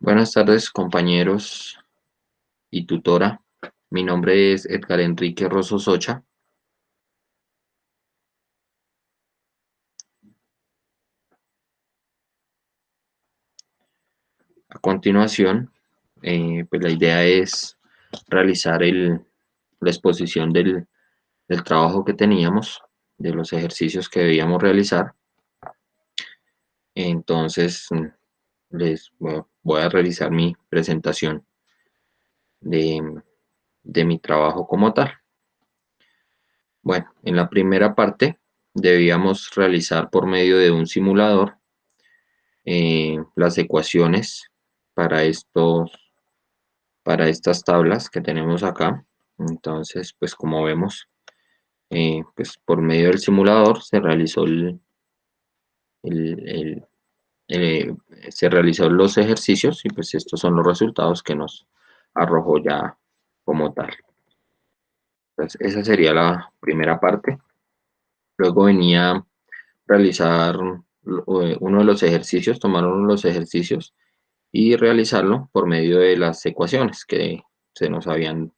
Buenas tardes, compañeros y tutora. Mi nombre es Edgar Enrique Rosso Socha. A continuación, pues la idea es realizar la exposición del trabajo que teníamos, de los ejercicios que debíamos realizar. Entonces, voy a realizar mi presentación de, de mi trabajo como tal. Bueno, en la primera parte debíamos realizar por medio de un simulador las ecuaciones para para estas tablas que tenemos acá. Entonces, pues como vemos, pues por medio del simulador se realizó el- el- el- se realizó los ejercicios y pues estos son los resultados que nos arrojó ya como tal. Entonces, esa sería la primera parte. Luego venía realizar uno de los ejercicios, tomar uno de los ejercicios y realizarlo por medio de las ecuaciones que se nos habían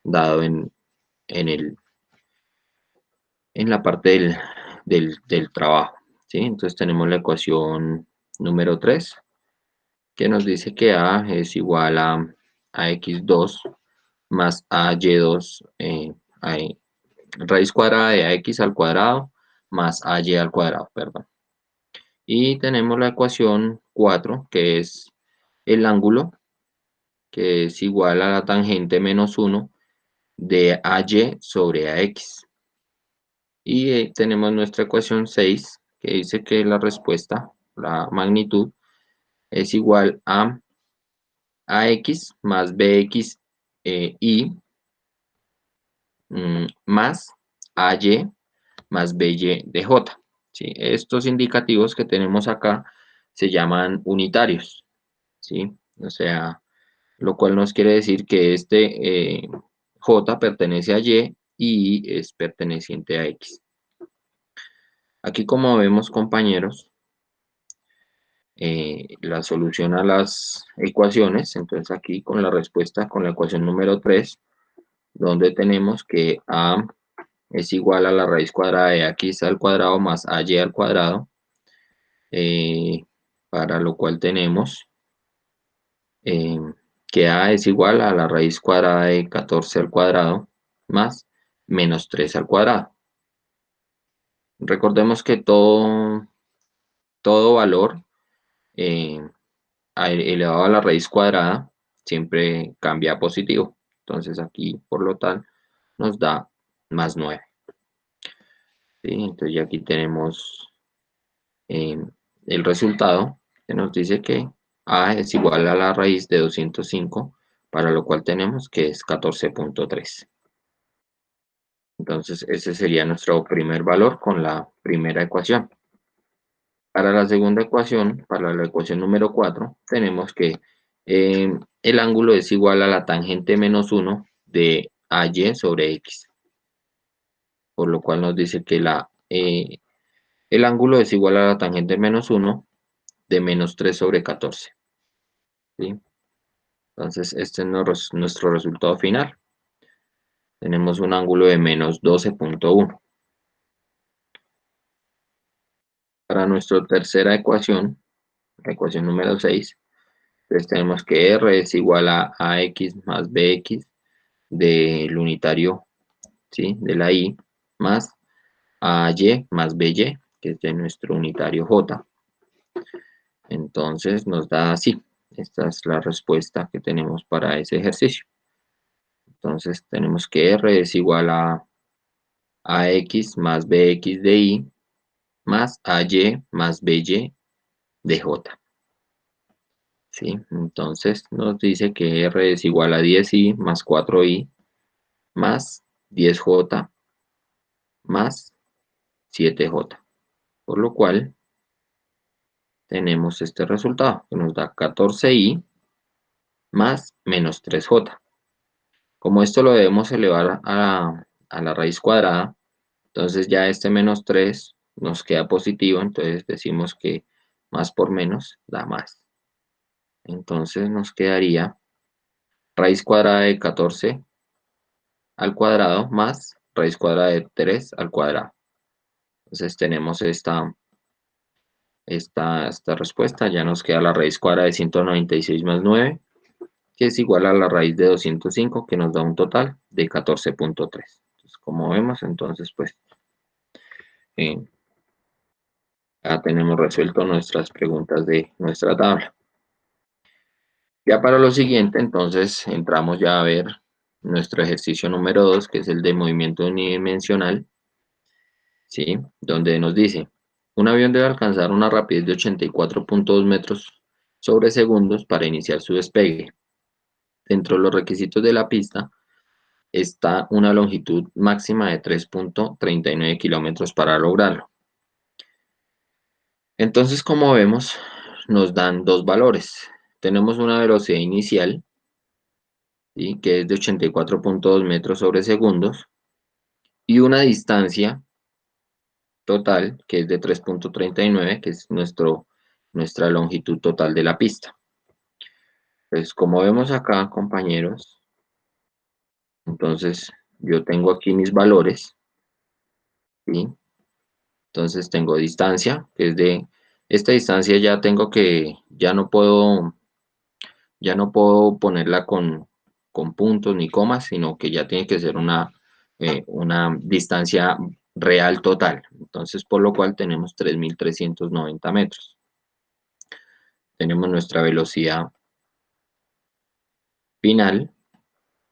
dado en en la parte del trabajo, ¿sí? Entonces tenemos la ecuación número 3 que nos dice que A es igual a x2 más a y2, raíz cuadrada de ax al cuadrado más ay al cuadrado, perdón. Y tenemos la ecuación 4 que es el ángulo, que es igual a la tangente menos 1 de AY sobre AX. Y tenemos nuestra ecuación 6 que dice que la respuesta, la magnitud, es igual a AX más BX y más AY más BY de J. ¿Sí? Estos indicativos que tenemos acá se llaman unitarios, ¿sí? O sea, lo cual nos quiere decir que este J pertenece a y es perteneciente a X. Aquí como vemos, compañeros, la solución a las ecuaciones, entonces aquí con la respuesta, con la ecuación número 3, donde tenemos que A es igual a la raíz cuadrada de x al cuadrado más ay al cuadrado, eh, para lo cual tenemos eh, que A es igual a la raíz cuadrada de 14 al cuadrado más menos 3 al cuadrado. Recordemos que todo valor eh, elevado a la raíz cuadrada siempre cambia a positivo. Entonces aquí, por lo tal, nos da más 9. ¿Sí? Entonces ya aquí tenemos eh, el resultado que nos dice que A es igual a la raíz de 205, para lo cual tenemos que es 14.3. Entonces ese sería nuestro primer valor con la primera ecuación. Para la segunda ecuación, para la ecuación número 4, tenemos que el ángulo es igual a la tangente menos 1 de AY sobre X, por lo cual nos dice que el ángulo es igual a la tangente menos 1 de menos 3 sobre 14. ¿Sí? Entonces, este es nuestro resultado final. Tenemos un ángulo de menos 12.1. Para nuestra tercera ecuación, la ecuación número 6, entonces tenemos que R es igual a AX más BX del unitario, ¿sí? De la Y, más AY más BY, que es de nuestro unitario J. Entonces nos da así. Esta es la respuesta que tenemos para ese ejercicio. Entonces tenemos que R es igual a AX más BX de Y más AY más BY de J. ¿Sí? Entonces nos dice que R es igual a 10Y más 4Y más 10J más 7J. Por lo cual tenemos este resultado que nos da 14Y más menos 3J. Como esto lo debemos elevar a la raíz cuadrada, entonces ya este menos 3 nos queda positivo, entonces decimos que más por menos da más. Entonces nos quedaría raíz cuadrada de 14 al cuadrado más raíz cuadrada de 3 al cuadrado. Entonces tenemos esta respuesta. Ya nos queda la raíz cuadrada de 196 más 9, que es igual a la raíz de 205, que nos da un total de 14.3. Entonces, como vemos, entonces pues eh, ya tenemos resuelto nuestras preguntas de nuestra tabla. Ya para lo siguiente, entonces entramos ya a ver nuestro ejercicio número 2, que es el de movimiento unidimensional, ¿sí? Donde nos dice, un avión debe alcanzar una rapidez de 84.2 metros sobre segundos para iniciar su despegue. Dentro de los requisitos de la pista está una longitud máxima de 3.39 kilómetros para lograrlo. Entonces, como vemos, nos dan dos valores. Tenemos una velocidad inicial, ¿sí?, que es de 84.2 metros sobre segundos, y una distancia total, que es de 3.39, que es nuestra longitud total de la pista. Pues como vemos acá, compañeros, entonces yo tengo aquí mis valores, ¿sí? Entonces tengo distancia, que es de esta distancia ya tengo que, ya no puedo ponerla con puntos ni comas, sino que ya tiene que ser una distancia real total. Entonces, por lo cual tenemos 3.390 metros. Tenemos nuestra velocidad final,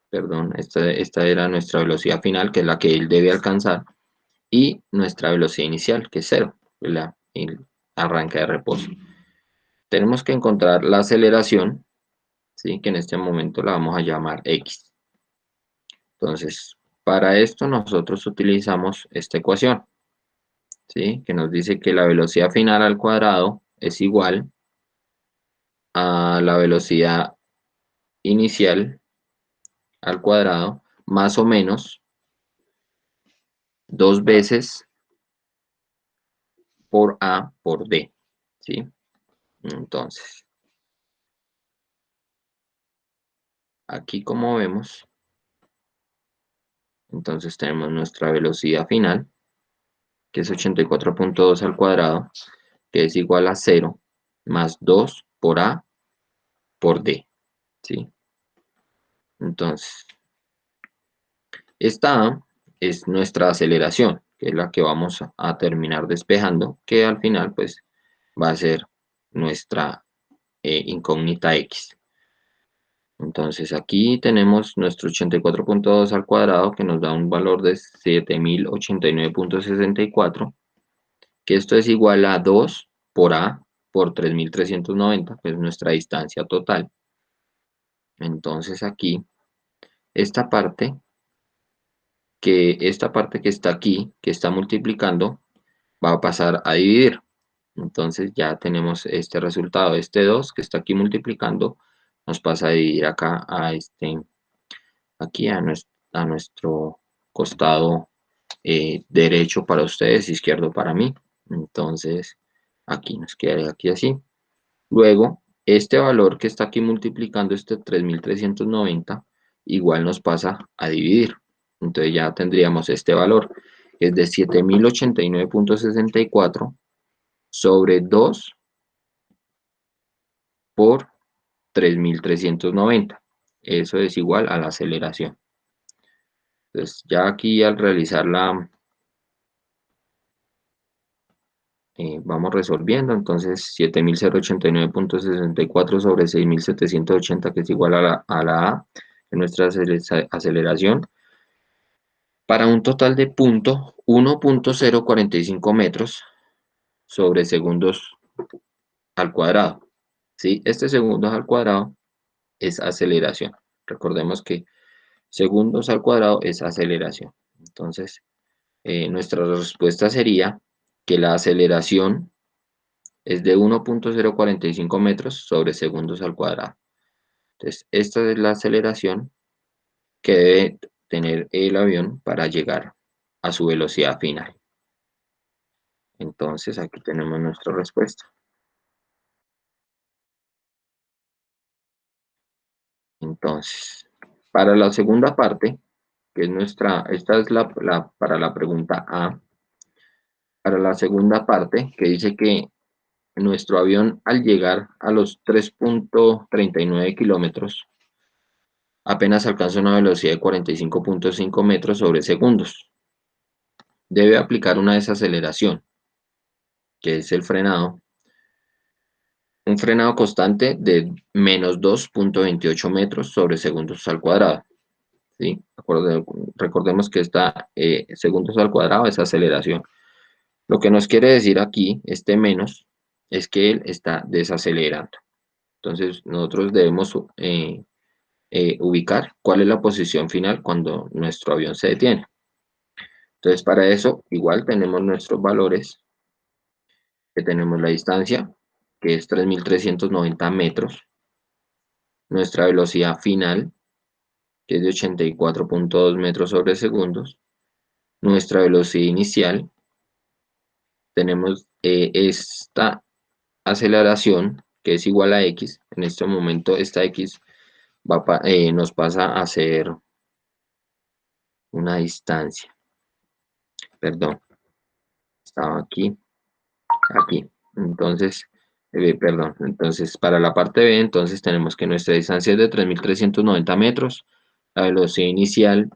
perdón, esta era nuestra velocidad final, que es la que él debe alcanzar, y nuestra velocidad inicial, que es cero, el arranque de reposo. Tenemos que encontrar la aceleración, ¿sí?, que en este momento la vamos a llamar X. Entonces, para esto nosotros utilizamos esta ecuación, ¿sí?, que nos dice que la velocidad final al cuadrado es igual a la velocidad inicial al cuadrado más o menos 2 veces por A por D, ¿sí? Entonces, aquí como vemos, entonces tenemos nuestra velocidad final, que es 84.2 al cuadrado, que es igual a 0 más 2 por A por D, ¿sí? Entonces, esta A es nuestra aceleración, que es la que vamos a terminar despejando, que al final pues va a ser nuestra incógnita X. Entonces aquí tenemos nuestro 84.2 al cuadrado, que nos da un valor de 7089.64, que esto es igual a 2 por A por 3.390, que es nuestra distancia total. Entonces aquí, esta parte que está aquí, que está multiplicando, va a pasar a dividir. Entonces ya tenemos este resultado. Este 2 que está aquí multiplicando nos pasa a dividir acá aquí a nuestro costado derecho para ustedes, izquierdo para mí. Entonces aquí nos queda aquí así. Luego, este valor que está aquí multiplicando este 3.390 igual nos pasa a dividir. Entonces ya tendríamos este valor, que es de 7.089.64 sobre 2 por 3.390. Eso es igual a la aceleración. Entonces ya aquí al realizar vamos resolviendo. Entonces 7.089.64 sobre 6.780, que es igual a la A, que es nuestra aceleración, para un total de 1.045 metros sobre segundos al cuadrado. ¿Sí? Este segundos al cuadrado es aceleración. Recordemos que segundos al cuadrado es aceleración. Entonces, nuestra respuesta sería que la aceleración es de 1.045 metros sobre segundos al cuadrado. Entonces, esta es la aceleración que debe tener el avión para llegar a su velocidad final. Entonces, aquí tenemos nuestra respuesta. Entonces, para la segunda parte, que es esta es para la pregunta A, para la segunda parte, que dice que nuestro avión al llegar a los 3.39 kilómetros, apenas alcanza una velocidad de 45.5 metros sobre segundos. Debe aplicar una desaceleración, que es el frenado, un frenado constante de menos 2.28 metros sobre segundos al cuadrado. ¿Sí? Recordemos que segundos al cuadrado es aceleración. Lo que nos quiere decir aquí, este menos, es que él está desacelerando. Entonces, nosotros debemos ubicar cuál es la posición final cuando nuestro avión se detiene. Entonces, para eso, igual tenemos nuestros valores, que tenemos la distancia, que es 3.390 metros, nuestra velocidad final, que es de 84.2 metros sobre segundos, nuestra velocidad inicial, tenemos esta aceleración, que es igual a x. En este momento esta x nos pasa a ser una distancia. Perdón, estaba aquí. Entonces, perdón, entonces para la parte B, entonces tenemos que nuestra distancia es de 3.390 metros, la velocidad inicial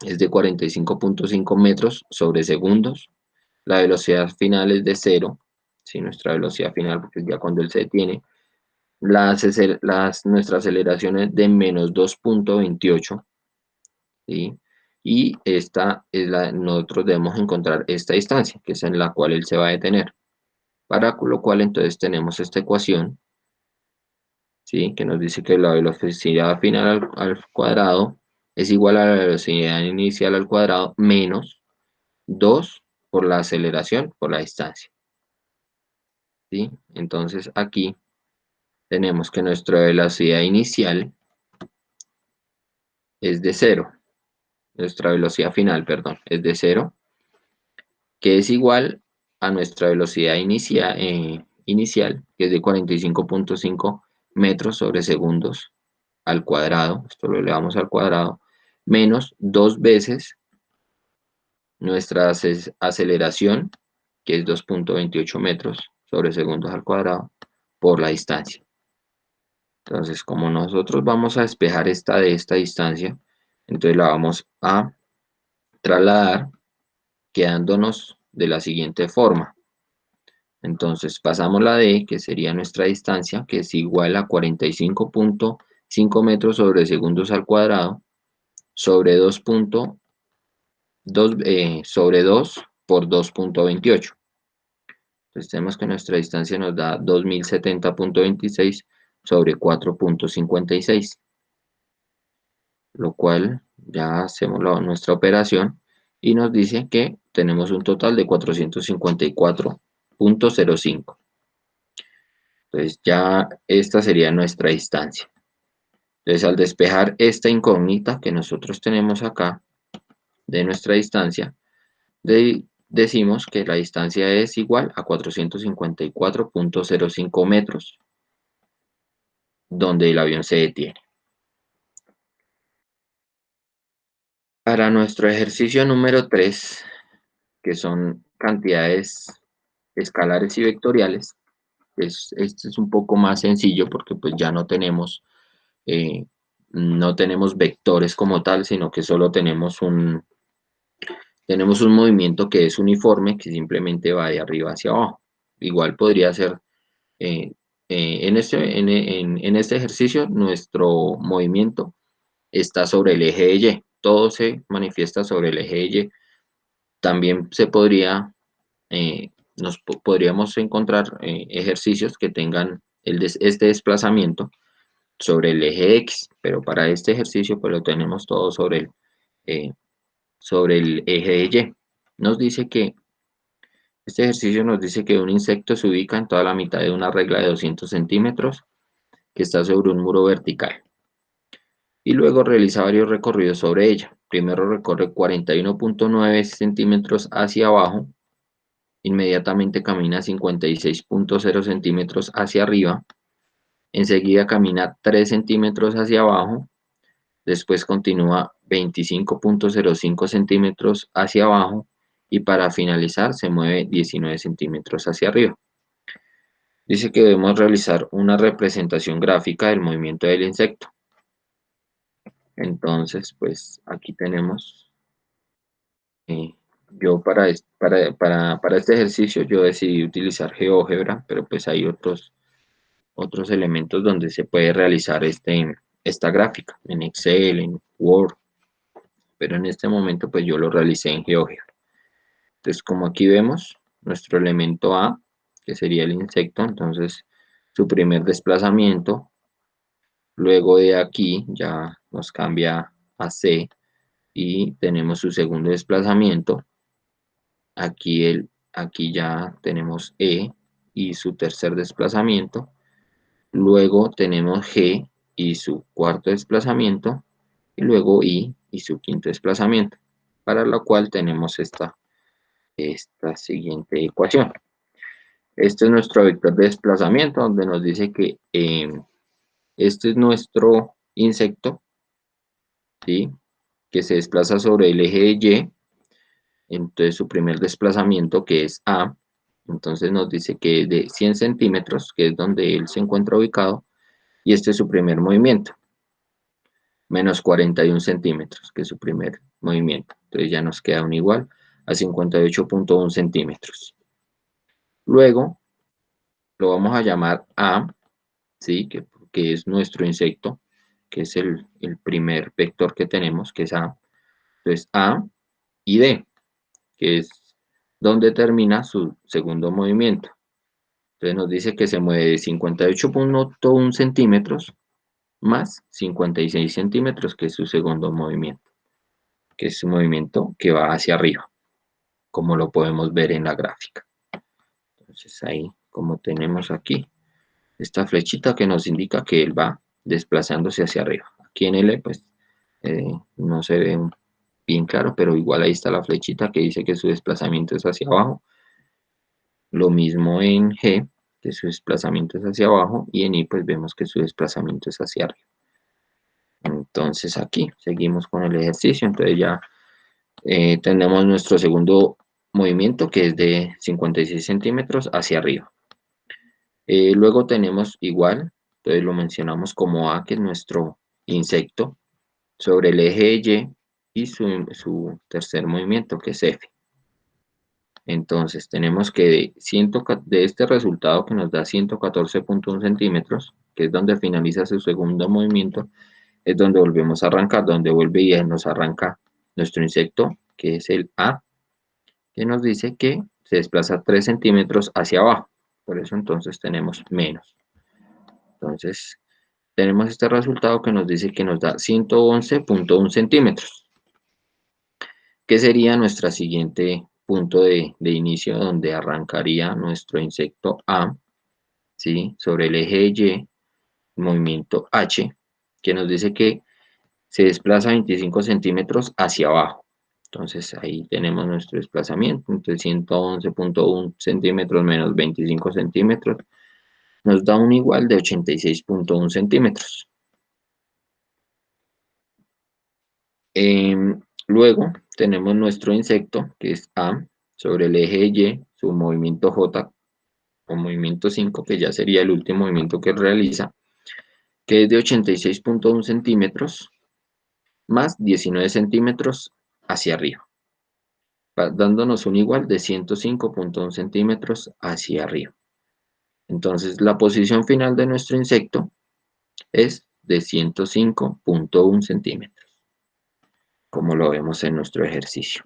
es de 45.5 metros sobre segundos, la velocidad final es de 0, ¿sí? Nuestra velocidad final, porque ya cuando él se detiene, nuestra aceleración es de menos 2.28, ¿sí? Y nosotros debemos encontrar esta distancia, que es en la cual él se va a detener. Para lo cual entonces tenemos esta ecuación, ¿sí? Que nos dice que la velocidad final al cuadrado es igual a la velocidad inicial al cuadrado menos 2 por la aceleración por la distancia. ¿Sí? Entonces aquí tenemos que nuestra velocidad inicial es de 0, nuestra velocidad final, perdón, es de 0, que es igual a nuestra velocidad inicial, que es de 45.5 metros sobre segundos al cuadrado, esto lo elevamos al cuadrado, menos 2 veces nuestra aceleración, que es 2.28 metros sobre segundos al cuadrado, por la distancia. Entonces, como nosotros vamos a despejar esta de esta distancia, entonces la vamos a trasladar quedándonos de la siguiente forma. Entonces pasamos la D, que sería nuestra distancia, que es igual a 45.5 metros sobre segundos al cuadrado, sobre 2 sobre 2 por 2.28. Entonces tenemos que nuestra distancia nos da 2070.26 sobre 4.56, lo cual ya hacemos nuestra operación y nos dice que tenemos un total de 454.05. Entonces ya esta sería nuestra distancia. Entonces al despejar esta incógnita que nosotros tenemos acá de nuestra distancia, decimos que la distancia es igual a 454.05 metros, donde el avión se detiene. Para nuestro ejercicio número 3, que son cantidades escalares y vectoriales, este es un poco más sencillo porque pues ya no tenemos vectores como tal, sino que solo tenemos un movimiento que es uniforme, que simplemente va de arriba hacia abajo. Igual podría ser, en este ejercicio, nuestro movimiento está sobre el eje de Y. Todo se manifiesta sobre el eje de Y. También podríamos encontrar ejercicios que tengan este desplazamiento sobre el eje X, pero para este ejercicio pues lo tenemos todo sobre el eje de Y. Este ejercicio nos dice que un insecto se ubica en toda la mitad de una regla de 200 centímetros que está sobre un muro vertical y luego realiza varios recorridos sobre ella. Primero recorre 41.9 centímetros hacia abajo, inmediatamente camina 56.0 centímetros hacia arriba enseguida camina 3 centímetros hacia abajo, después continúa 25.05 centímetros hacia abajo y para finalizar se mueve 19 centímetros hacia arriba. Dice que debemos realizar una representación gráfica del movimiento del insecto. Entonces, pues aquí tenemos, yo para este ejercicio yo decidí utilizar GeoGebra, pero pues hay otros elementos donde se puede realizar esta gráfica, en Excel, en Word, pero en este momento pues yo lo realicé en GeoGebra. Entonces, como aquí vemos, nuestro elemento A, que sería el insecto, entonces su primer desplazamiento, luego de aquí ya nos cambia a C y tenemos su segundo desplazamiento, aquí ya tenemos E y su tercer desplazamiento, luego tenemos G y su cuarto desplazamiento, y luego I y su quinto desplazamiento, para lo cual tenemos esta siguiente ecuación. Este es nuestro vector de desplazamiento, donde nos dice que este es nuestro insecto, ¿sí?, que se desplaza sobre el eje de Y. Entonces su primer desplazamiento, que es A, entonces nos dice que es de 100 centímetros, que es donde él se encuentra ubicado, y este es su primer movimiento, menos 41 centímetros, que es su primer movimiento. Entonces ya nos queda un igual a 58.1 centímetros. Luego lo vamos a llamar A, ¿sí?, que es nuestro insecto, que es el primer vector que tenemos, que es A. Entonces A y D, que es donde termina su segundo movimiento. Entonces nos dice que se mueve de 58.1 centímetros más 56 centímetros, que es su segundo movimiento, que es su movimiento que va hacia arriba, como lo podemos ver en la gráfica. Entonces ahí, como tenemos aquí, esta flechita que nos indica que él va desplazándose hacia arriba. Aquí en L, pues, no se ve bien claro, pero igual ahí está la flechita que dice que su desplazamiento es hacia abajo. Lo mismo en G, que su desplazamiento es hacia abajo, y en I pues vemos que su desplazamiento es hacia arriba. Entonces aquí seguimos con el ejercicio. Entonces ya tenemos nuestro segundo movimiento, que es de 56 centímetros hacia arriba. Luego tenemos igual, entonces lo mencionamos como A, que es nuestro insecto, sobre el eje de Y, y su tercer movimiento, que es F. Entonces tenemos que de este resultado que nos da 114.1 centímetros, que es donde finaliza su segundo movimiento, es donde volvemos a arrancar, donde vuelve y nos arranca nuestro insecto, que es el A, que nos dice que se desplaza 3 centímetros hacia abajo. Por eso entonces tenemos menos. Entonces tenemos este resultado que nos dice que nos da 111.1 centímetros, que sería nuestro siguiente punto de inicio, donde arrancaría nuestro insecto A, ¿sí?, sobre el eje de Y, movimiento H, que nos dice que se desplaza 25 centímetros hacia abajo. Entonces ahí tenemos nuestro desplazamiento, entonces 111.1 centímetros menos 25 centímetros, nos da un igual de 86.1 centímetros. Luego tenemos nuestro insecto, que es A, sobre el eje de Y, su movimiento J, o movimiento 5, que ya sería el último movimiento que realiza, que es de 86.1 centímetros, más 19 centímetros hacia arriba, dándonos un igual de 105.1 centímetros hacia arriba. Entonces la posición final de nuestro insecto es de 105.1 centímetros, como lo vemos en nuestro ejercicio.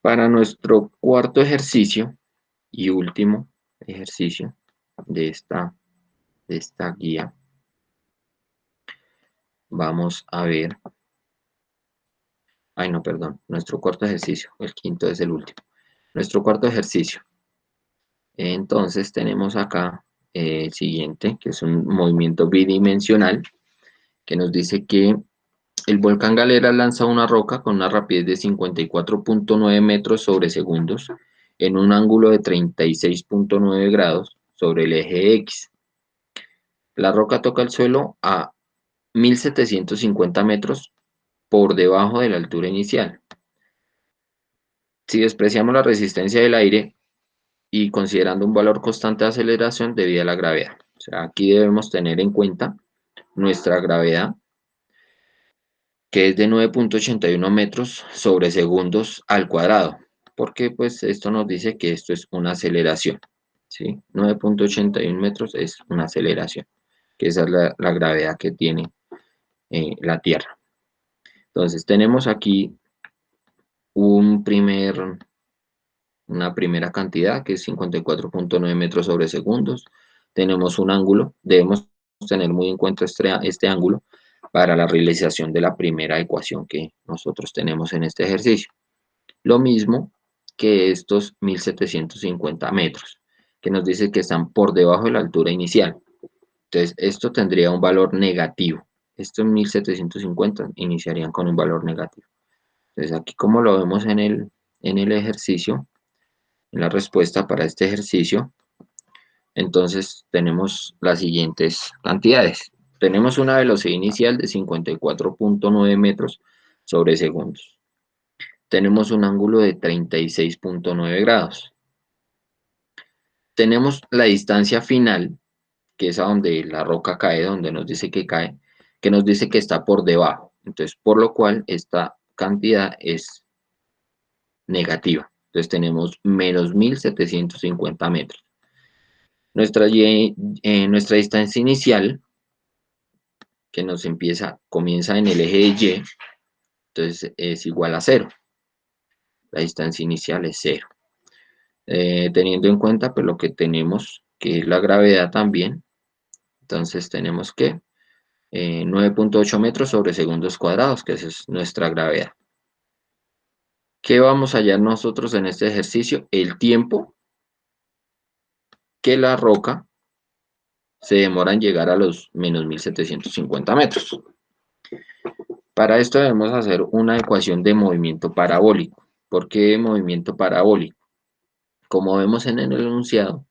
Para nuestro cuarto ejercicio y último ejercicio de esta guía, vamos a ver, no, perdón, nuestro cuarto ejercicio, el quinto es el último. Nuestro cuarto ejercicio. Entonces tenemos acá el siguiente, que es un movimiento bidimensional, que nos dice que el volcán Galera lanza una roca con una rapidez de 54.9 metros sobre segundos en un ángulo de 36.9 grados sobre el eje X. La roca toca el suelo a 1750 metros por debajo de la altura inicial. Si despreciamos la resistencia del aire y considerando un valor constante de aceleración debido a la gravedad. O sea, aquí debemos tener en cuenta nuestra gravedad, que es de 9.81 metros sobre segundos al cuadrado, porque pues esto nos dice que esto es una aceleración, ¿sí? 9.81 metros es una aceleración, que esa es la gravedad que tiene la Tierra. Entonces tenemos aquí una primera cantidad que es 54.9 metros sobre segundos. Tenemos un ángulo, debemos tener muy en cuenta este ángulo para la realización de la primera ecuación que nosotros tenemos en este ejercicio. Lo mismo que estos 1750 metros, que nos dice que están por debajo de la altura inicial. Entonces, esto tendría un valor negativo. Estos 1750 iniciarían con un valor negativo. Entonces, aquí como lo vemos en el ejercicio, en la respuesta para este ejercicio, entonces tenemos las siguientes cantidades. Tenemos una velocidad inicial de 54.9 metros sobre segundos. Tenemos un ángulo de 36.9 grados. Tenemos la distancia final, que es a donde la roca cae, donde nos dice que cae, que nos dice que está por debajo. Entonces, por lo cual esta cantidad es negativa. Entonces tenemos menos 1750 metros. Nuestra distancia inicial, que comienza en el eje de Y, entonces es igual a 0. La distancia inicial es 0. Teniendo en cuenta pues, lo que tenemos, que es la gravedad también, entonces tenemos que 9.8 metros sobre segundos cuadrados, que esa es nuestra gravedad. ¿Qué vamos a hallar nosotros en este ejercicio? El tiempo que la roca se demora en llegar a los menos 1750 metros. Para esto debemos hacer una ecuación de movimiento parabólico. ¿Por qué movimiento parabólico? Como vemos en el enunciado,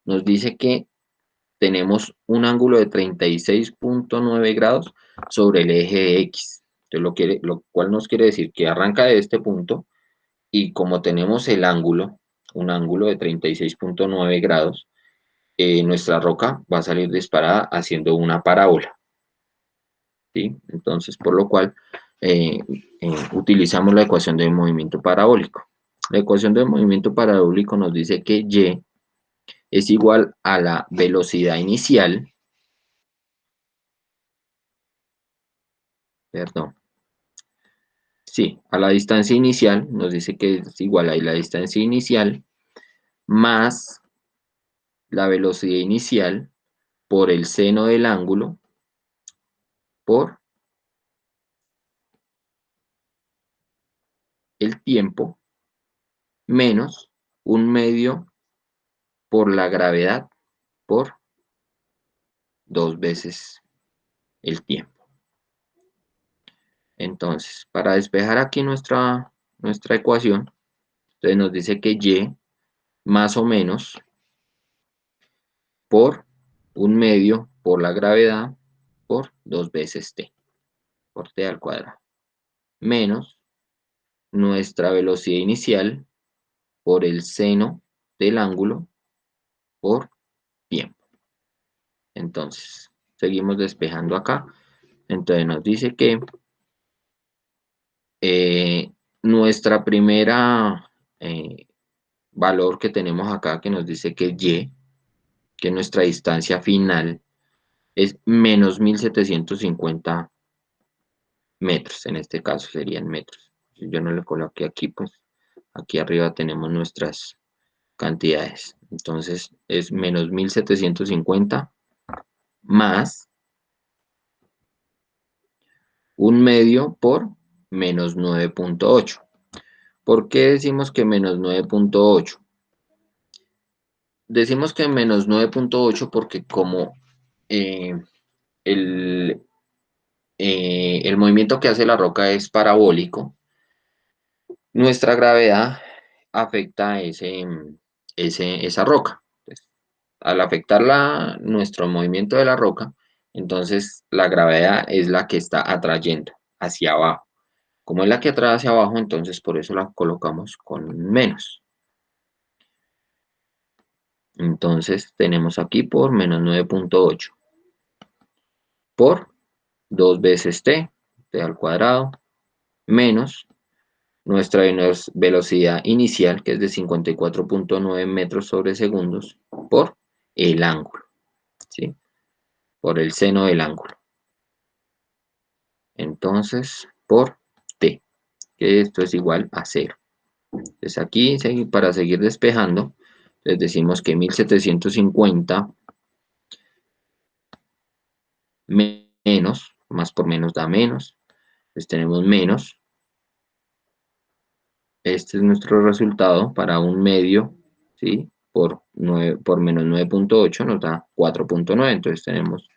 nos dice que tenemos un ángulo de 36.9 grados sobre el eje X. Entonces, lo cual nos quiere decir que arranca de este punto y como tenemos un ángulo de 36.9 grados, nuestra roca va a salir disparada haciendo una parábola. ¿Sí? Entonces, por lo cual utilizamos la ecuación de movimiento parabólico. La ecuación de movimiento parabólico nos dice que Y es igual a la velocidad inicial, perdón, sí, a la distancia inicial, nos dice que es igual a la distancia inicial más la velocidad inicial por el seno del ángulo por el tiempo menos un medio por la gravedad por 2 veces el tiempo. Entonces, para despejar aquí nuestra ecuación, entonces nos dice que Y más o menos por un medio por la gravedad por 2 veces T, por T al cuadrado, menos nuestra velocidad inicial por el seno del ángulo por tiempo. Entonces, seguimos despejando acá. Entonces nos dice que nuestra primera valor que tenemos acá, que nos dice que Y, que nuestra distancia final es menos 1750 metros, en este caso serían metros. Si yo no le coloqué aquí, pues aquí arriba tenemos nuestras cantidades. Entonces es menos 1750 más un medio por menos 9.8. ¿Por qué decimos que menos 9.8? Decimos que menos 9.8 porque como eh, el, el movimiento que hace la roca es parabólico, nuestra gravedad afecta esa roca. Entonces, al afectar nuestro movimiento de la roca, entonces la gravedad es la que está atrayendo hacia abajo. Como es la que atrae hacia abajo, entonces por eso la colocamos con menos. Entonces tenemos aquí por menos 9.8 por 2 veces t al cuadrado, menos nuestra velocidad inicial, que es de 54.9 metros sobre segundos, por el ángulo, ¿sí? Por el seno del ángulo. Entonces, por t, que esto es igual a 0. Entonces aquí, para seguir despejando, les decimos que 1750 menos, más por menos da menos. Entonces tenemos menos. Este es nuestro resultado para un medio, ¿sí? Por menos 9.8 nos da 4.9. Entonces tenemos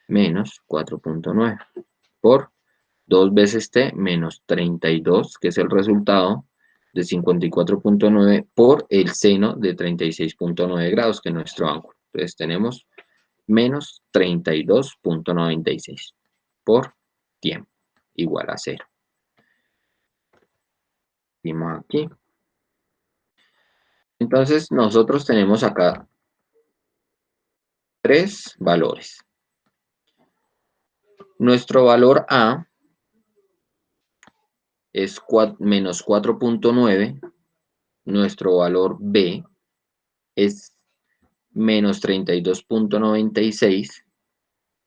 menos 4.9 por 2 veces t menos 32, que es el resultado de 54.9 por el seno de 36.9 grados, que es nuestro ángulo. Entonces tenemos menos 32.96 por tiempo, igual a 0. Vimos aquí. Entonces nosotros tenemos acá tres valores. Nuestro valor A es menos 4.9, nuestro valor B es menos 32.96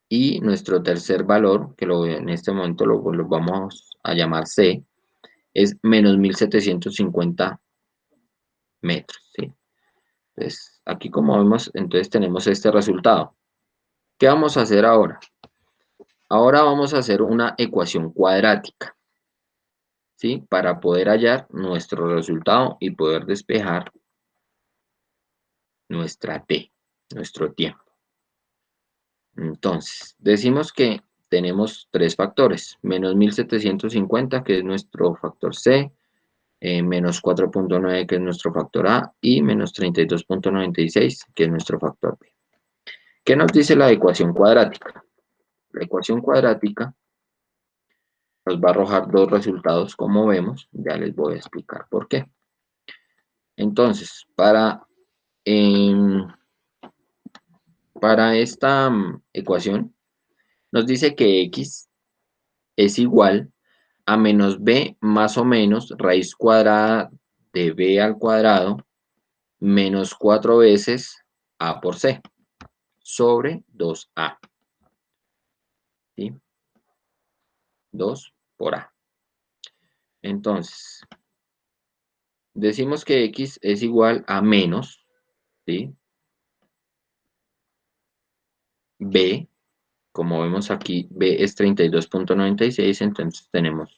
y nuestro tercer valor, que en este momento lo vamos a llamar C, es menos 1750 metros, ¿sí? Entonces, aquí como vemos, entonces tenemos este resultado. ¿Qué vamos a hacer ahora? Ahora vamos a hacer una ecuación cuadrática, ¿sí? Para poder hallar nuestro resultado y poder despejar nuestra t, nuestro tiempo. Entonces, decimos que tenemos tres factores, menos 1750, que es nuestro factor C, menos 4.9, que es nuestro factor A, y menos 32.96, que es nuestro factor B. ¿Qué nos dice la ecuación cuadrática? La ecuación cuadrática nos va a arrojar dos resultados, como vemos, ya les voy a explicar por qué. Entonces, para esta ecuación, nos dice que x es igual a menos b más o menos raíz cuadrada de b al cuadrado menos 4 veces a por c sobre 2a. ¿Sí? 2 por a. Entonces, decimos que x es igual a menos, ¿sí? B, como vemos aquí, B es 32.96, entonces tenemos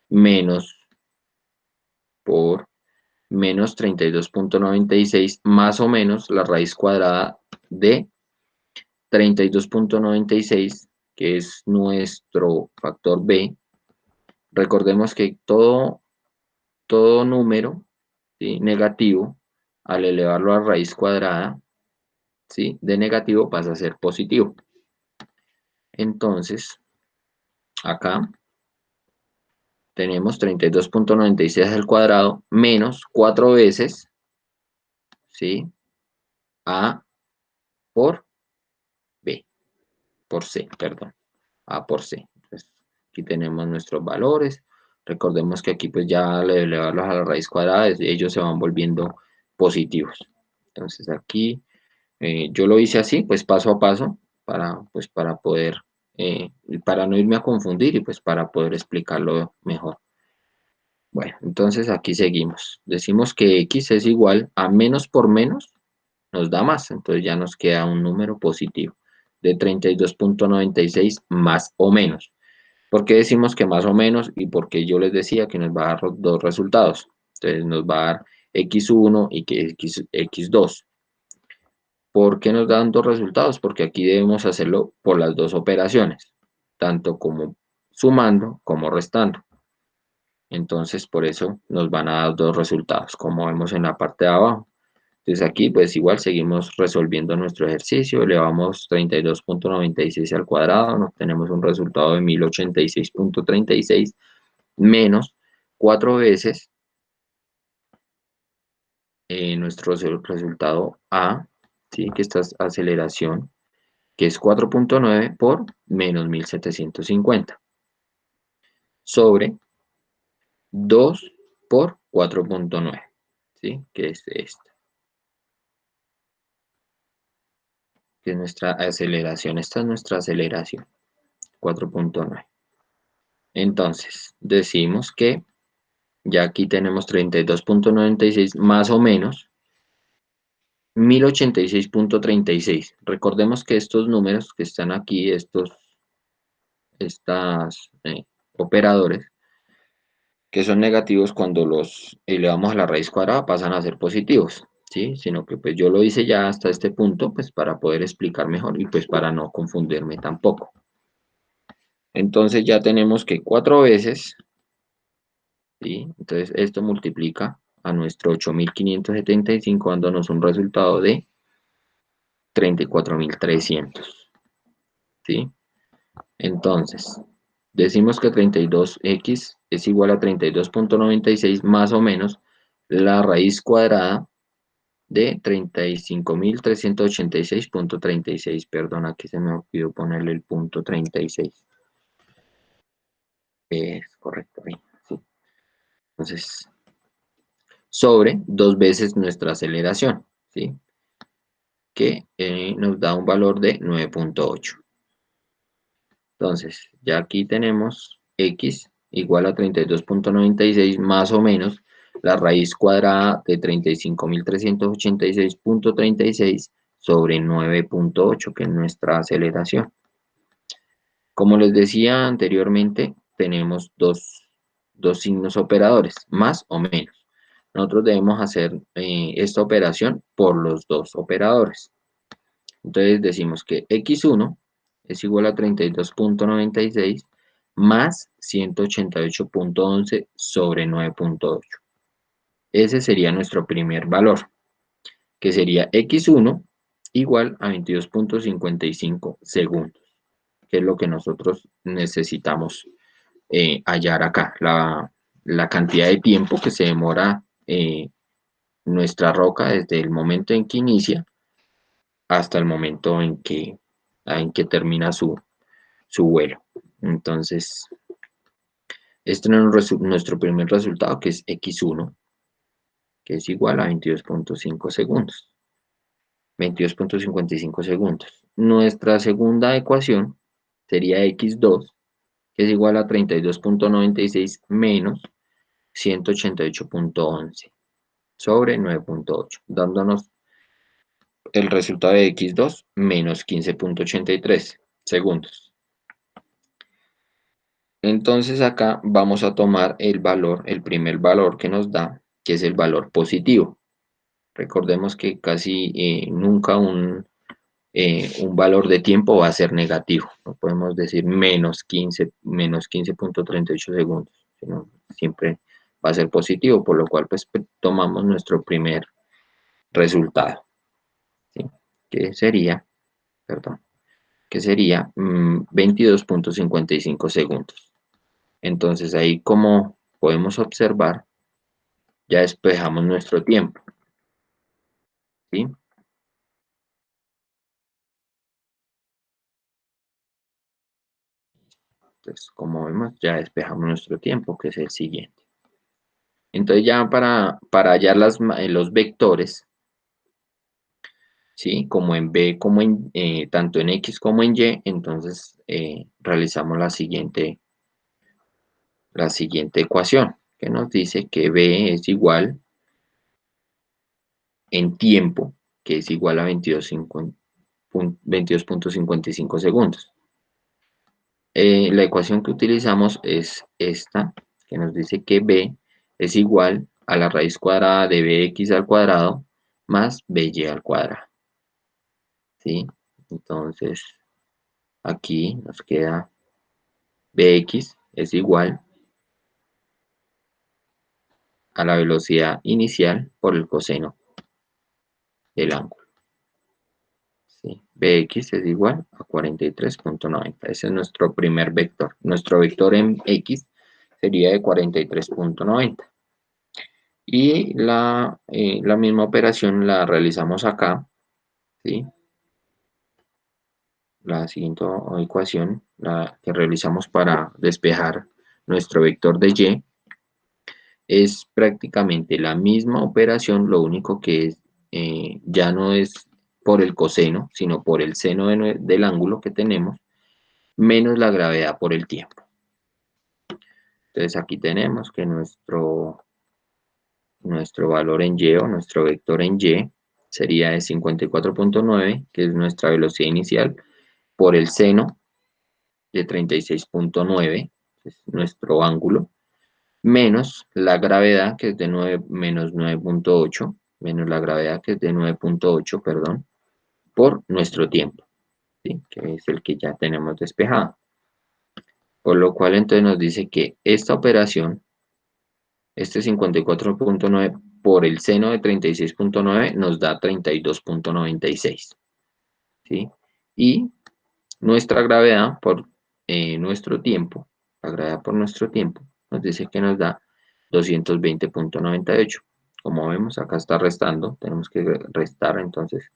menos por menos 32.96 más o menos la raíz cuadrada de 32.96, que es nuestro factor B. Recordemos que todo número, ¿sí?, negativo, al elevarlo a raíz cuadrada, ¿sí?, de negativo pasa a ser positivo. Entonces, acá tenemos 32.96 al cuadrado menos 4 veces, ¿sí?, A por B, por C, perdón, A por C. Entonces, aquí tenemos nuestros valores. Recordemos que aquí pues ya al elevarlos a la raíz cuadrada, ellos se van volviendo positivos. Entonces aquí yo lo hice así, pues paso a paso, para poder, para no irme a confundir y pues para poder explicarlo mejor. Bueno, entonces aquí seguimos. Decimos que x es igual a menos por menos, nos da más. Entonces ya nos queda un número positivo de 32.96 más o menos. ¿Por qué decimos que más o menos? Y porque yo les decía que nos va a dar dos resultados. Entonces nos va a dar x1 y que x2. ¿Por qué nos dan dos resultados? Porque aquí debemos hacerlo por las dos operaciones, tanto como sumando como restando. Entonces, por eso nos van a dar dos resultados, como vemos en la parte de abajo. Entonces aquí pues igual seguimos resolviendo nuestro ejercicio, elevamos 32.96 al cuadrado, nos tenemos un resultado de 1086.36 menos 4 veces nuestro resultado A, ¿sí? Que esta es aceleración, que es 4.9 por menos 1750, sobre 2 por 4.9, ¿sí? Que es esta, que es nuestra aceleración. Esta es nuestra aceleración, 4.9. Entonces, decimos que ya aquí tenemos 32.96 más o menos 1086.36. Recordemos que estos números que están aquí, estas operadores, que son negativos cuando los elevamos a la raíz cuadrada, pasan a ser positivos, ¿sí? Sino que pues yo lo hice ya hasta este punto, pues para poder explicar mejor y pues para no confundirme tampoco. Entonces ya tenemos que 4 veces, ¿sí? Entonces esto multiplica a nuestro 8575 dándonos un resultado de 34.300, ¿sí? Entonces, decimos que 32x es igual a 32.96 más o menos la raíz cuadrada de 35.386.36. Perdón, aquí se me olvidó ponerle el punto 36. Es correcto, sí. Entonces, sobre 2 veces nuestra aceleración, ¿sí? Que nos da un valor de 9.8. Entonces, ya aquí tenemos x igual a 32.96 más o menos la raíz cuadrada de 35.386.36 sobre 9.8, que es nuestra aceleración. Como les decía anteriormente, tenemos dos signos operadores, más o menos. Nosotros debemos hacer esta operación por los dos operadores. Entonces decimos que x1 es igual a 32.96 más 188.11 sobre 9.8. Ese sería nuestro primer valor, que sería x1 igual a 22.55 segundos, que es lo que nosotros necesitamos hallar acá, la cantidad de tiempo que se demora nuestra roca desde el momento en que inicia hasta el momento en que termina su vuelo. Entonces, este es nuestro primer resultado, que es x1, que es igual a 22.5 segundos. 22.55 segundos. Nuestra segunda ecuación sería x2, que es igual a 32.96 menos 188.11 sobre 9.8, dándonos el resultado de x2 menos 15.83 segundos. Entonces acá vamos a tomar el valor, el primer valor que nos da, que es el valor positivo. Recordemos que casi nunca un valor de tiempo va a ser negativo. No podemos decir menos 15.38 segundos, sino siempre va a ser positivo, por lo cual pues tomamos nuestro primer resultado, ¿sí? Que sería, perdón, que sería 22.55 segundos. Entonces ahí, como podemos observar, ya despejamos nuestro tiempo, ¿sí? Entonces, como vemos, ya despejamos nuestro tiempo, que es el siguiente. Entonces ya para hallar los vectores, ¿sí? Como en B, como tanto en X como en Y, entonces realizamos la siguiente ecuación, que nos dice que B es igual en tiempo, que es igual a 22.55 segundos. La ecuación que utilizamos es esta, que nos dice que B es igual a la raíz cuadrada de bx al cuadrado más by al cuadrado, ¿sí? Entonces, aquí nos queda bx es igual a la velocidad inicial por el coseno del ángulo. ¿Sí? Bx es igual a 43.90. Ese es nuestro primer vector. Nuestro vector en x sería de 43.90. Y la misma operación la realizamos acá, ¿sí? La siguiente ecuación, la que realizamos para despejar nuestro vector de y, es prácticamente la misma operación, lo único que es, ya no es por el coseno, sino por el seno del ángulo que tenemos, menos la gravedad por el tiempo. Entonces aquí tenemos que nuestro valor en y, o nuestro vector en y, sería de 54.9, que es nuestra velocidad inicial, por el seno de 36.9, que es nuestro ángulo, menos la gravedad, que es de 9, menos 9.8, menos la gravedad, que es de 9.8, perdón, por nuestro tiempo, ¿sí? Que es el que ya tenemos despejado. Por lo cual entonces nos dice que esta operación, este 54.9 por el seno de 36.9 nos da 32.96, ¿sí? Y nuestra gravedad por nuestro tiempo, la gravedad por nuestro tiempo, nos dice que nos da 220.98. Como vemos, acá está restando, tenemos que restar, entonces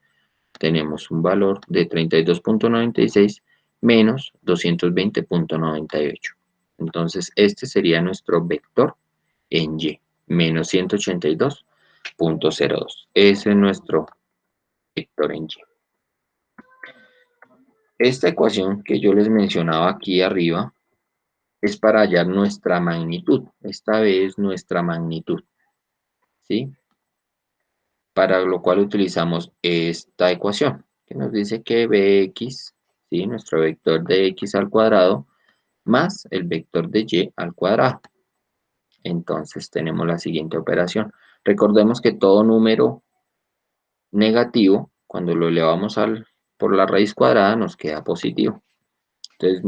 tenemos un valor de 32.96 menos 220.98. Entonces, este sería nuestro vector en y, menos 182.02. Ese es nuestro vector en y. Esta ecuación que yo les mencionaba aquí arriba es para hallar nuestra magnitud. Esta vez nuestra magnitud, ¿sí? Para lo cual utilizamos esta ecuación, que nos dice que bx, ¿sí? Nuestro vector de x al cuadrado, más el vector de y al cuadrado. Entonces tenemos la siguiente operación. Recordemos que todo número negativo, cuando lo elevamos por la raíz cuadrada, nos queda positivo. Entonces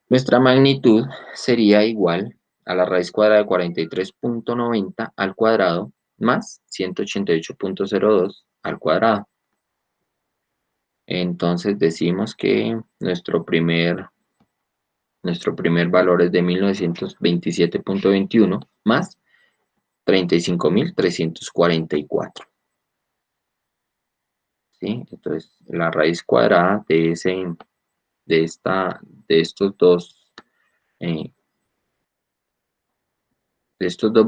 nuestra magnitud sería igual a la raíz cuadrada de 43.90 al cuadrado más 188.02 al cuadrado. Entonces decimos que nuestro primer valor es de 1927.21 más 35.344. ¿Sí? Entonces la raíz cuadrada de estos dos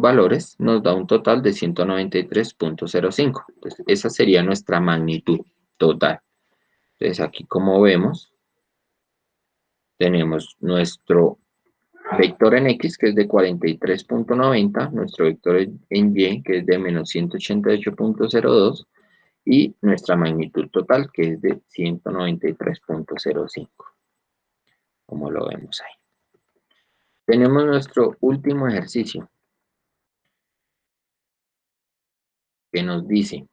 valores nos da un total de 193.05. Entonces, esa sería nuestra magnitud total. Entonces, aquí como vemos, tenemos nuestro vector en x, que es de 43.90, nuestro vector en y, que es de menos 188.02, y nuestra magnitud total, que es de 193.05, como lo vemos ahí. Tenemos nuestro último ejercicio, que nos dice: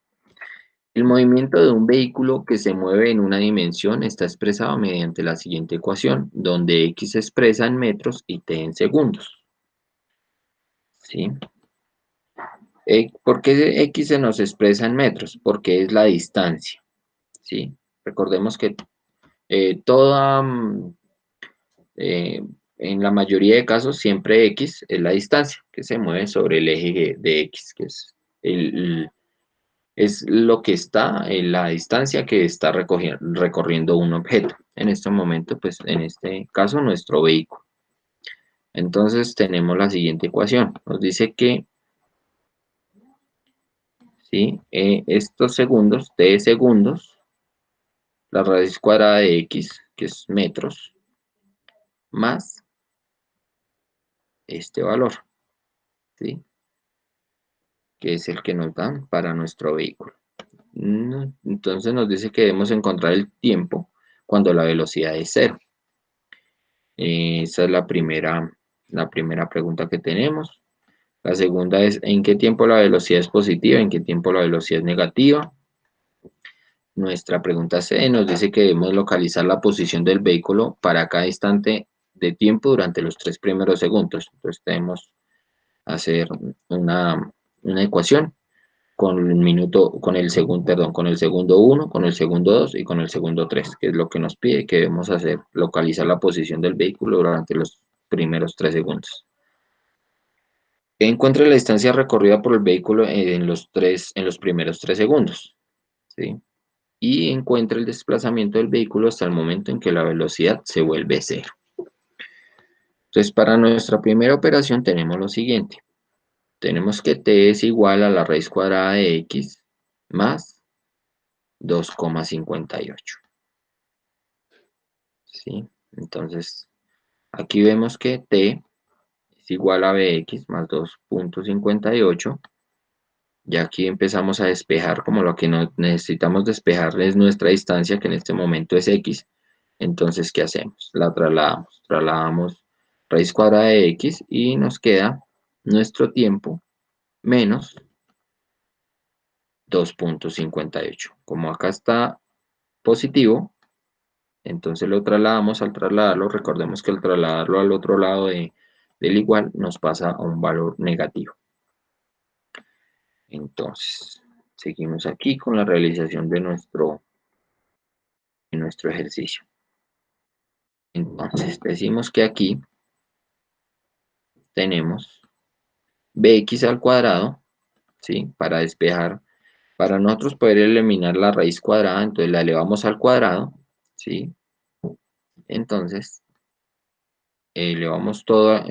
el movimiento de un vehículo que se mueve en una dimensión está expresado mediante la siguiente ecuación, donde x se expresa en metros y t en segundos. ¿Sí? ¿Por qué x se nos expresa en metros? Porque es la distancia. ¿Sí? Recordemos que en la mayoría de casos siempre x es la distancia que se mueve sobre el eje de x, que es lo que está en la distancia que está recorriendo un objeto. En este momento, pues en este caso, nuestro vehículo. Entonces tenemos la siguiente ecuación. Nos dice que, ¿sí? Estos segundos, t segundos, la raíz cuadrada de x, que es metros, más este valor, ¿sí? Que es el que nos dan para nuestro vehículo. Entonces nos dice que debemos encontrar el tiempo cuando la velocidad es cero. Esa es la primera pregunta que tenemos. La segunda es: ¿en qué tiempo la velocidad es positiva? ¿En qué tiempo la velocidad es negativa? Nuestra pregunta C nos dice que debemos localizar la posición del vehículo para cada instante de tiempo durante los 3 primeros segundos. Entonces debemos hacer una ecuación con el minuto, con el segundo, perdón, con el segundo 1, con el segundo 2 y con el segundo 3, que es lo que nos pide que debemos hacer, localizar la posición del vehículo durante los primeros 3 segundos. Encuentre la distancia recorrida por el vehículo en los primeros 3 segundos, ¿sí? Y encuentre el desplazamiento del vehículo hasta el momento en que la velocidad se vuelve cero. Entonces, para nuestra primera operación tenemos lo siguiente. Tenemos que t es igual a la raíz cuadrada de x más 2,58. ¿Sí? Entonces, aquí vemos que t es igual a bx más 2,58. Y aquí empezamos a despejar, como lo que necesitamos despejar es nuestra distancia, que en este momento es x. Entonces, ¿qué hacemos? La trasladamos. Trasladamos raíz cuadrada de x y nos queda nuestro tiempo menos 2,58. Como acá está positivo, entonces lo trasladamos. Al trasladarlo, recordemos que al trasladarlo al otro lado del igual nos pasa a un valor negativo. Entonces, seguimos aquí con la realización de nuestro ejercicio. Entonces, decimos que aquí tenemos bx al cuadrado, ¿sí? Para despejar, para nosotros poder eliminar la raíz cuadrada, entonces la elevamos al cuadrado, ¿sí? Entonces, elevamos todo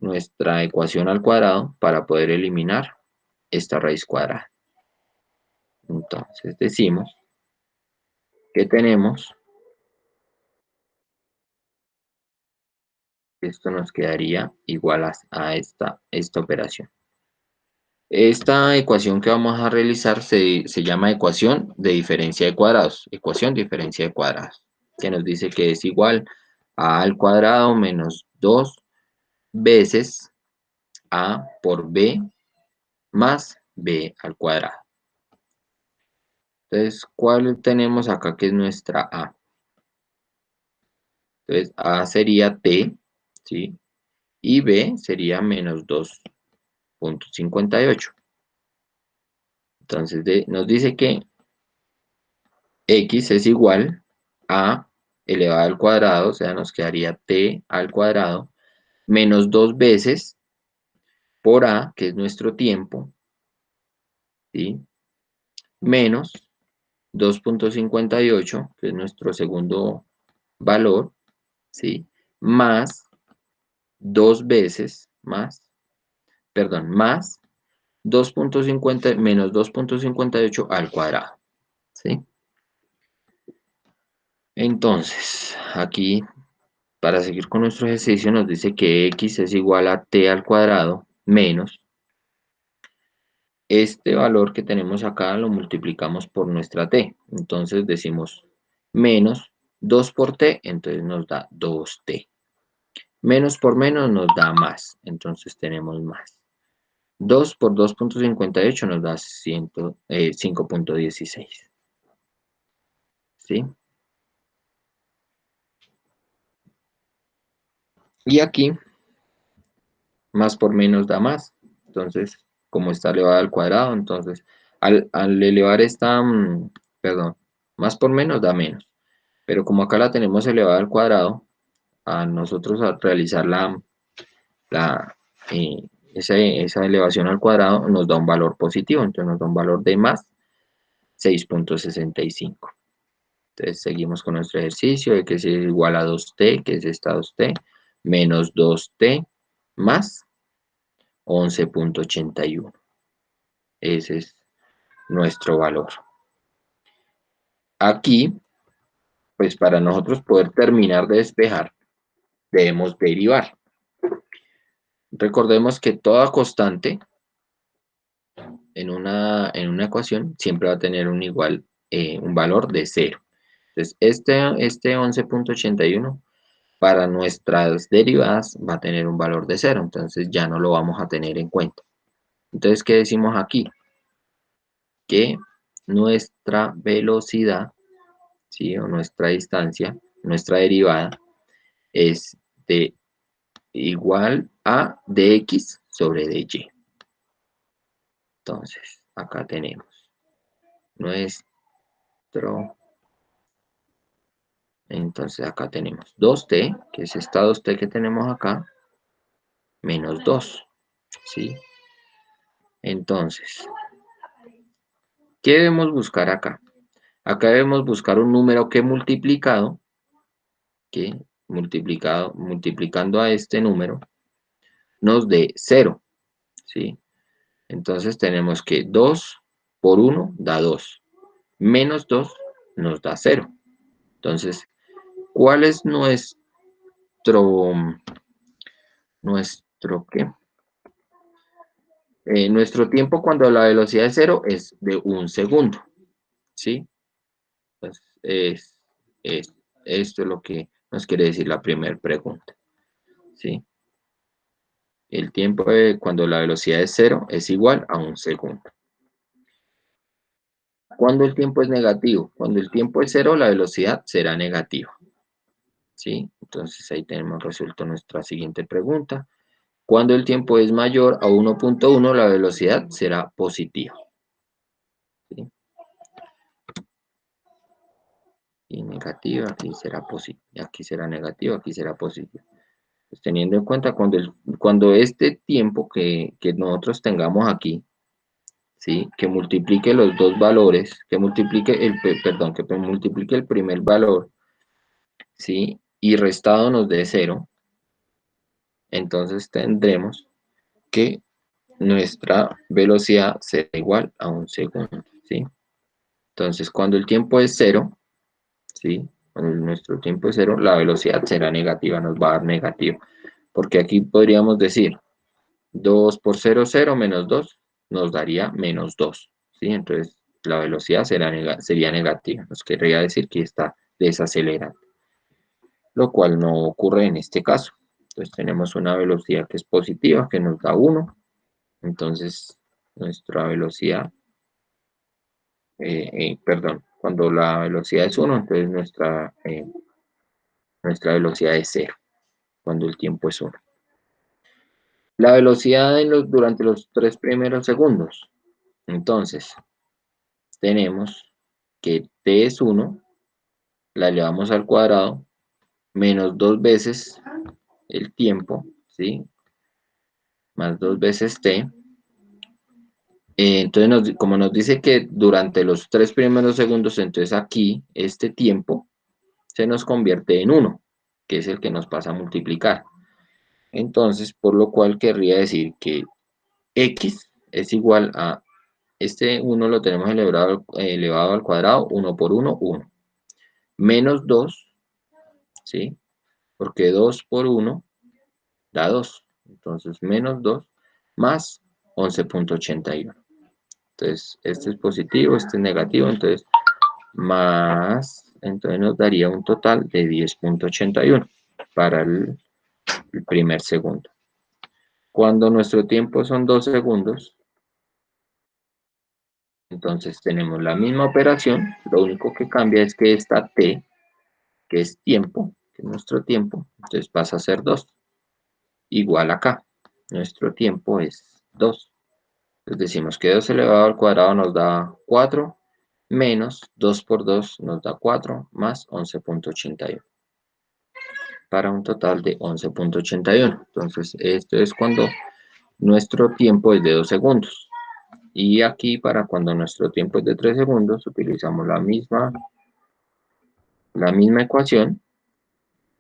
nuestra ecuación al cuadrado para poder eliminar esta raíz cuadrada. Entonces, decimos que tenemos, esto nos quedaría igual a esta operación. Esta ecuación que vamos a realizar se llama ecuación de diferencia de cuadrados. Ecuación de diferencia de cuadrados. Que nos dice que es igual a al cuadrado menos 2 veces a por b más b al cuadrado. Entonces, ¿cuál tenemos acá que es nuestra a? Entonces, a sería t, ¿sí? Y b sería menos 2,58. Entonces, nos dice que x es igual a elevado al cuadrado, o sea, nos quedaría t al cuadrado, menos 2 veces por a, que es nuestro tiempo, ¿sí? Menos 2,58, que es nuestro segundo valor, ¿sí? Más 2 veces, más 2,50 menos 2,58 al cuadrado, ¿sí? Entonces, aquí, para seguir con nuestro ejercicio, nos dice que x es igual a t al cuadrado menos este valor que tenemos acá, lo multiplicamos por nuestra t. Entonces decimos menos 2 por t, entonces nos da 2t. Menos por menos nos da más, entonces tenemos más. 2 por 2,58 nos da 5,16. ¿Sí? Y aquí, más por menos da más. Entonces, como está elevada al cuadrado, entonces, al elevar esta, perdón, más por menos da menos. Pero como acá la tenemos elevada al cuadrado, a nosotros realizar eh, esa elevación al cuadrado nos da un valor positivo, entonces nos da un valor de más 6,65. Entonces seguimos con nuestro ejercicio de que es igual a 2t, que es esta 2t, menos 2t más 11,81. Ese es nuestro valor. Aquí, pues para nosotros poder terminar de despejar, debemos derivar. Recordemos que toda constante en una ecuación siempre va a tener un valor de 0. Entonces, este 11,81 para nuestras derivadas va a tener un valor de 0, entonces ya no lo vamos a tener en cuenta. Entonces, ¿qué decimos aquí? Que nuestra velocidad, ¿sí? O nuestra distancia, nuestra derivada, es de igual a dx sobre dy. Entonces, acá tenemos nuestro... Entonces, acá tenemos 2t, que es esta 2t que tenemos acá, menos 2, ¿sí? Entonces, ¿qué debemos buscar acá? Acá debemos buscar un número que multiplicando a este número, nos dé 0, ¿sí? Entonces tenemos que 2 por 1 da 2, menos 2 nos da 0. Entonces, ¿cuál es nuestro qué? Nuestro tiempo cuando la velocidad es 0 es de 1 segundo, ¿sí? Entonces, esto es lo que nos quiere decir la primera pregunta, ¿sí? El tiempo cuando la velocidad es 0 es igual a 1 segundo. Cuando el tiempo es negativo, cuando el tiempo es 0, la velocidad será negativa, ¿sí? Entonces ahí tenemos resuelto nuestra siguiente pregunta. Cuando el tiempo es mayor a 1.1, la velocidad será positiva, ¿sí? Y negativa, aquí será positiva, aquí será negativa, aquí será positiva. Pues teniendo en cuenta cuando este tiempo que nosotros tengamos aquí, ¿sí? Que multiplique los dos valores, que multiplique el primer valor, ¿sí? Y restado nos dé 0, entonces tendremos que nuestra velocidad será igual a 1 segundo, ¿sí? Entonces, cuando el tiempo es 0, ¿sí? Cuando nuestro tiempo es 0, la velocidad será negativa, nos va a dar negativo. Porque aquí podríamos decir 2 por 0, 0 menos 2 nos daría menos 2, ¿sí? Entonces, la velocidad sería negativa. Nos querría decir que está desacelerando, lo cual no ocurre en este caso. Entonces, tenemos una velocidad que es positiva, que nos da 1. Entonces, nuestra velocidad, cuando la velocidad es 1, entonces nuestra velocidad es 0, cuando el tiempo es 1. La velocidad durante los 3 primeros segundos. Entonces, tenemos que t es 1, la elevamos al cuadrado, menos 2 veces el tiempo, ¿sí? Más 2 veces t. Entonces, como nos dice que durante los 3 primeros segundos, entonces aquí este tiempo se nos convierte en 1, que es el que nos pasa a multiplicar. Entonces, por lo cual querría decir que x es igual a, este 1 lo tenemos elevado al cuadrado, 1 por 1, 1. Menos 2, ¿sí? Porque 2 por 1 da 2. Entonces, menos 2 más 11.81. Entonces, este es positivo, este es negativo, entonces entonces nos daría un total de 10.81 para el primer segundo. Cuando nuestro tiempo son 2 segundos, entonces tenemos la misma operación, lo único que cambia es que esta t, que es tiempo, que es nuestro tiempo, entonces pasa a ser 2, igual acá, nuestro tiempo es 2. Entonces decimos que 2 elevado al cuadrado nos da 4, menos 2 por 2 nos da 4, más 11.81. Para un total de 11.81. Entonces, esto es cuando nuestro tiempo es de 2 segundos. Y aquí, para cuando nuestro tiempo es de 3 segundos, utilizamos la misma ecuación.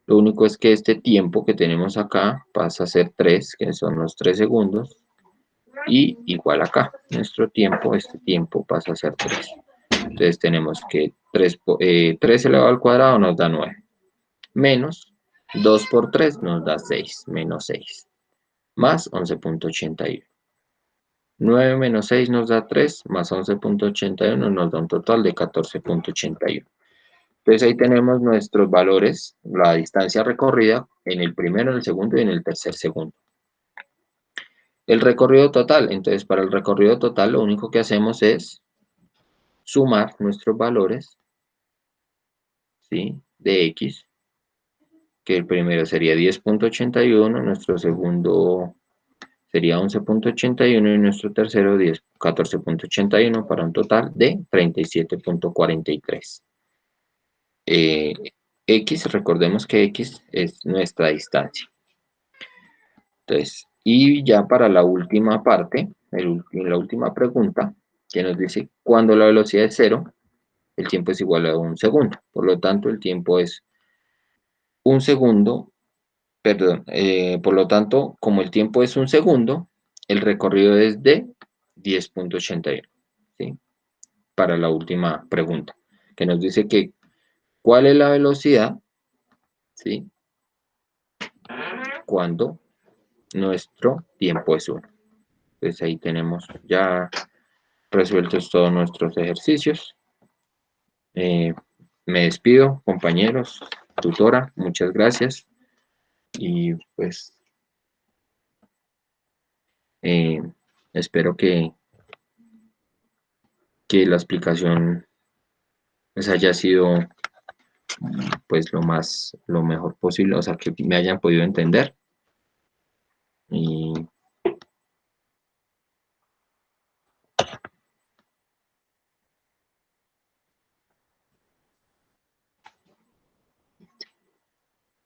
Lo único es que este tiempo que tenemos acá pasa a ser 3, que son los 3 segundos. Y igual acá, este tiempo pasa a ser 3. Entonces tenemos que 3 elevado al cuadrado nos da 9. Menos 2 por 3 nos da 6, menos 6. Más 11.81. 9 menos 6 nos da 3, más 11.81 nos da un total de 14.81. Entonces ahí tenemos nuestros valores, la distancia recorrida en el primero, en el segundo y en el tercer segundo. El recorrido total, entonces para el recorrido total lo único que hacemos es sumar nuestros valores, ¿sí? De x, que el primero sería 10.81, nuestro segundo sería 11.81 y nuestro tercero 14.81 para un total de 37.43. X, recordemos que X es nuestra distancia. Entonces, y ya para la última parte, la última pregunta, que nos dice, cuando la velocidad es 0, el tiempo es igual a 1 segundo. Por lo tanto, el tiempo es 1 segundo, perdón, por lo tanto, como el tiempo es 1 segundo, el recorrido es de 10.81, ¿sí? Para la última pregunta, que nos dice que, ¿cuál es la velocidad, ¿sí? Cuando nuestro tiempo es 1. Entonces ahí tenemos ya resueltos todos nuestros ejercicios. Me despido, compañeros, tutora, muchas gracias. Y pues espero que la explicación pues haya sido pues lo mejor posible, o sea, que me hayan podido entender. Y